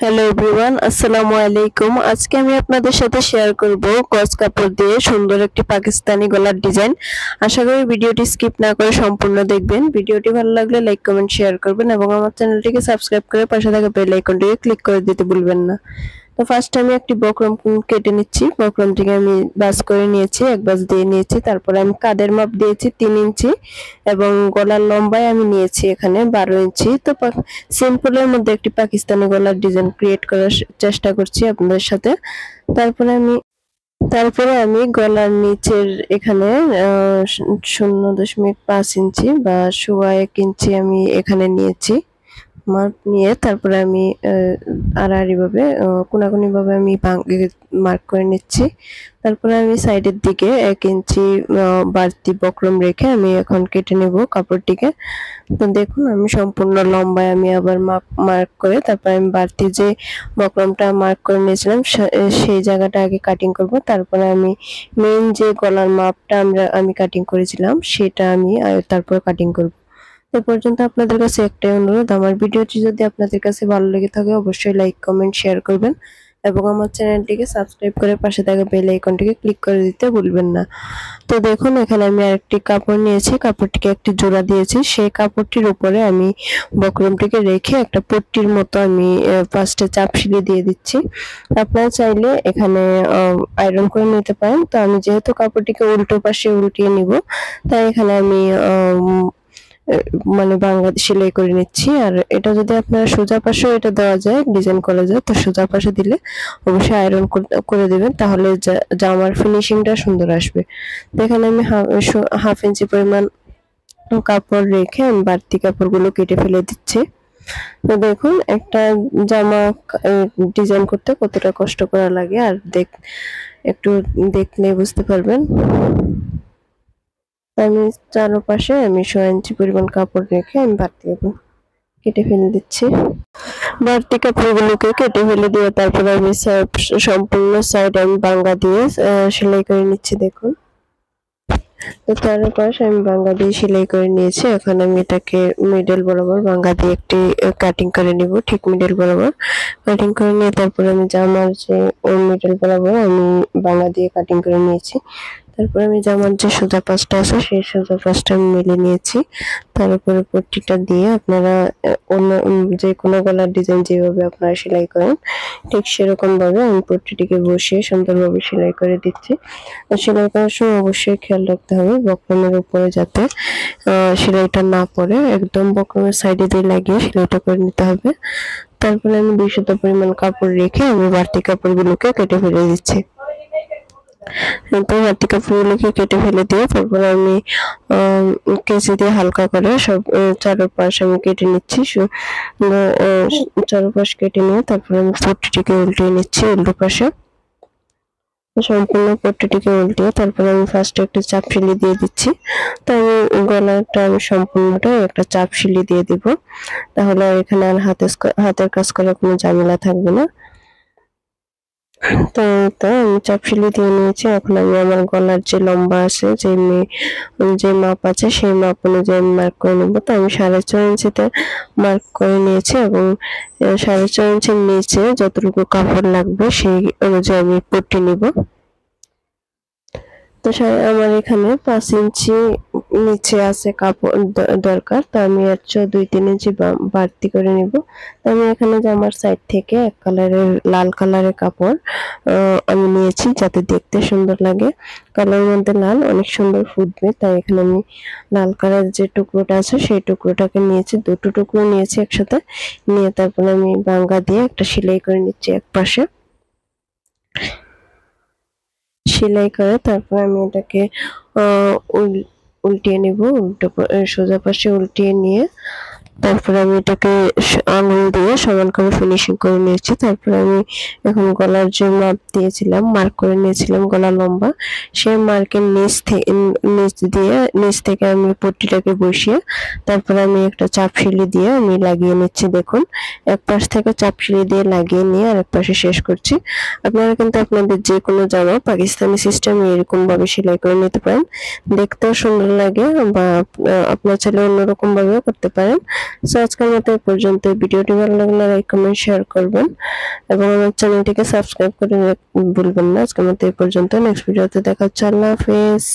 Hello everyone, আসসালামু আলাইকুম। আজকে আমি আপনাদের সাথে শেয়ার করব গজ কাপড় দিয়ে সুন্দর একটি পাকিস্তানি গলার ডিজাইন। আশা করি ভিডিওটি স্কিপ না করে সম্পূর্ণ দেখবেন। ভিডিওটি ভালো লাগলে লাইক কমেন্ট শেয়ার করবেন এবং আমার চ্যানেলটিকে সাবস্ক্রাইব করে পাশে থাকা বেল আইকনটিকে ক্লিক করে দিতে ভুলবেন না। তো ফার্স্ট আমি একটি বক্রম কেটে নিচ্ছি। বক্রমটিকে আমি বাস করে নিয়েছি, এক বাস দিয়ে নিয়েছি। তারপরে আমি কাঁধের মাপ দিয়েছি 3 ইঞ্চি এবং গলার লম্বায় আমি নিয়েছি এখানে 12 ইঞ্চি। তো সিম্পলের মধ্যে একটি পাকিস্তানি গলার ডিজাইন ক্রিয়েট করার চেষ্টা করছি আপনাদের সাথে। তারপরে আমি গলার নিচের এখানে 0.5 ইঞ্চি বা 1.25 ইঞ্চি আমি এখানে নিয়েছি মাপ নিয়ে। তারপরে আমি আড়াআড়ি ভাবে কোনাকুনি ভাবে আমি মার্ক করে নিচ্ছি। তারপরে আমি সাইডের দিকে 1 ইঞ্চি বাড়তি বক্রম রেখে আমি এখন কেটে নেব কাপড়টিকে। তো দেখুন আমি সম্পূর্ণ লম্বায় আমি আবার মার্ক করে তারপরে আমি বাড়তি যে বক্রমটা মার্ক করে নিয়েছিলাম সেই জায়গাটা আগে কাটিং করব। তারপরে আমি মেইন যে গলার মাপটা আমি কাটিং করেছিলাম সেটা আমি তারপর কাটিং করব। এ পর্যন্ত আপনাদের কাছে একটাই অনুরোধ, আমার ভিডিওটি যদি আপনাদের কাছে ভালো লেগে থাকে অবশ্যই লাইক কমেন্ট শেয়ার করবেন এবং আমার চ্যানেলটিকে সাবস্ক্রাইব করে পাশে থাকা বেল আইকনটিকে ক্লিক করে দিতে ভুলবেন না। তো দেখুন এখানে আমি আরেকটি কাপড় নিয়েছি, কাপড়টিকে একটি জোড়া দিয়েছি। সেই কাপড়টির উপরে আমি বক্রমটিকে রেখে একটা পট্টির মতো আমি ফার্স্টে চাপ সিলি দিয়ে দিচ্ছি। আপনারা চাইলে এখানে আয়রন করে নিতে পারেন। তো আমি যেহেতু কাপড়টিকে উল্টো পাশে উল্টিয়ে নিব তাই এখানে আমি মানে বাংলাদেশ সেলাই করে নিচ্ছি। আর এটা যদি আপনারা সোজা পাশেও এটা দেওয়া যায়, ডিজাইন করা যায়, তো সোজা পাশে দিলে অবশ্যই আয়রন করে দেবেন, তাহলে জামার ফিনিশিংটা সুন্দর আসবে। তো এখানে আমি হাফ ইঞ্চি পরিমাণ কাপড় রেখে আমি বাড়তি কাপড়গুলো কেটে ফেলে দিচ্ছি। তো দেখুন একটা জামা ডিজাইন করতে কতটা কষ্ট করা লাগে আর একটু দেখলে বুঝতে পারবেন। আমি চারপাশে আমি 1.5 ইঞ্চি পরিমাণ কাপড় রেখে আমি বাড়তি কেটে ফেলে দিচ্ছি। বাড়তি কাপড়গুলোকে কেটে ফেলে দিয়ে তারপরে আমি সম্পূর্ণ সাইড আমি বাঙ্গা দিয়ে সেলাই করে নিচ্ছি। দেখুন তো চারপাশে আমি বাঙ্গা দিয়ে সেলাই করে নিয়েছি। এখন আমি এটাকে মিডল বরাবর বাঙ্গা দিয়ে একটি কাটিং করে নিব, ঠিক মিডল বরাবর কাটিং করে নিয়ে তারপরে আমি জামার যে মিডল বরাবর আমি বাঙ্গা দিয়ে কাটিং করে নিয়েছি। তারপরে আমি জামার যে সোজা পাশটা আছে সেই সোজা পাশটা আমি মেলে নিয়েছি। তার উপরে পট্টিটা দিয়ে আপনারা অন্য যে কোনো গলার ডিজাইন যেভাবে আপনারা সেলাই করেন ঠিক সেরকম ভাবে আমি পট্টিটিকে বসিয়ে সুন্দরভাবে সেলাই করে দিচ্ছি। সেলাই করার সময় অবশ্যই খেয়াল রাখতে হবে বক্রমের উপরে যাতে সেলাইটা না পড়ে, একদম বক্রমের সাইডে দিয়ে লাগিয়ে সেলাইটা করে নিতে হবে। তারপরে আমি 200 পরিমাণ কাপড় রেখে আমি বাড়তি কাপড়গুলোকে কেটে ফেলে দিচ্ছি। বাড়তি কাপড়গুলোকে কেটে ফেলে দিয়ে তারপরে আমি কেঁচি দিয়ে হালকা করে সব চারপাশ আমি কেটে নিচ্ছি। চারপাশ কেটে নিয়ে তারপরে আমি পট্টিটিকে উল্টিয়ে নিচ্ছি উল্টো পাশে। সম্পূর্ণ পট্টিটিকে উল্টিয়ে তারপরে আমি ফার্স্টে একটা চাপ সিলি দিয়ে দিচ্ছি। তো আমি গলাটা আমি সম্পূর্ণটাই একটা চাপ সিলি দিয়ে দিব, তাহলে এখানে আর হাতের কাজ করার কোনো ঝামেলা থাকবে না। তো আমি চাপ সিলি দিয়ে নিয়েছি। এখন আমি আমার গলার যে লম্বা আছে যে মাপ আছে সেই মাপ অনুযায়ী আমি মার্ক করে নেব। তো আমি 4.5 ইঞ্চিতে মার্ক করে নিয়েছি এবং 4.5 ইঞ্চির নিচে যতটুকু কাপড় লাগবে সেই অনুযায়ী আমি পট্টি নিব। তো আমার এখানে 5 ইঞ্চি নিচে আছে কাপড় দরকার, তো আমি এর চেয়ে 2-3 ইঞ্চি বাড়তি করে নিব। তো আমি এখানে জামার সাইড থেকে এক কালারের লাল কালারের কাপড় আমি নিয়েছি যাতে দেখতে সুন্দর লাগে। কালারের মধ্যে লাল অনেক সুন্দর ফুটবে, তাই এখানে আমি লাল কালার যে টুকরোটা আছে সেই টুকরোটাকে নিয়েছি, দুটো টুকরো নিয়েছি একসাথে নিয়ে তারপরে আমি বাঙ্গা দিয়ে একটা সেলাই করে নিচ্ছি এক পাশে। সেলাই করে তারপর আমি এটাকে উল্টিয়ে নেব, সোজা পাশে উল্টিয়ে নিয়ে তারপরে আমি এটাকে আঙুল দিয়ে সমান করে ফিনিশিং করে নিয়েছি। তারপরে আমি এখন গলার যে মাপ দিয়েছিলাম, মার্ক করে নিয়েছিলাম গলা লম্বা, সেই মার্কের নিচ থেকে আমি পট্টিটাকে বসিয়ে তারপরে আমি একটা চাপ সিলি দিয়ে আমি লাগিয়ে নিচ্ছি। দেখুন এক পাশ থেকে চাপ সিলি দিয়ে লাগিয়ে নিয়ে আরেক পাশে শেষ করছি। আপনারা কিন্তু আপনাদের যে কোনো জামা পাকিস্তানি সিস্টেমে এরকম ভাবে সেলাই করে নিতে পারেন, দেখতেও সুন্দর লাগে, বা আপনার চাইলে অন্যরকম ভাবেও করতে পারেন। সো আজকের মতো এই পর্যন্ত। ভিডিওটি ভালো লাগলে লাইক কমেন্ট শেয়ার করবেন এবং আমার চ্যানেলটিকে সাবস্ক্রাইব করে ভুলবেন না। আজকের মতো এই পর্যন্ত। নেক্সট ভিডিওতে দেখা হচ্ছে। আল্লাহ হাফেজ।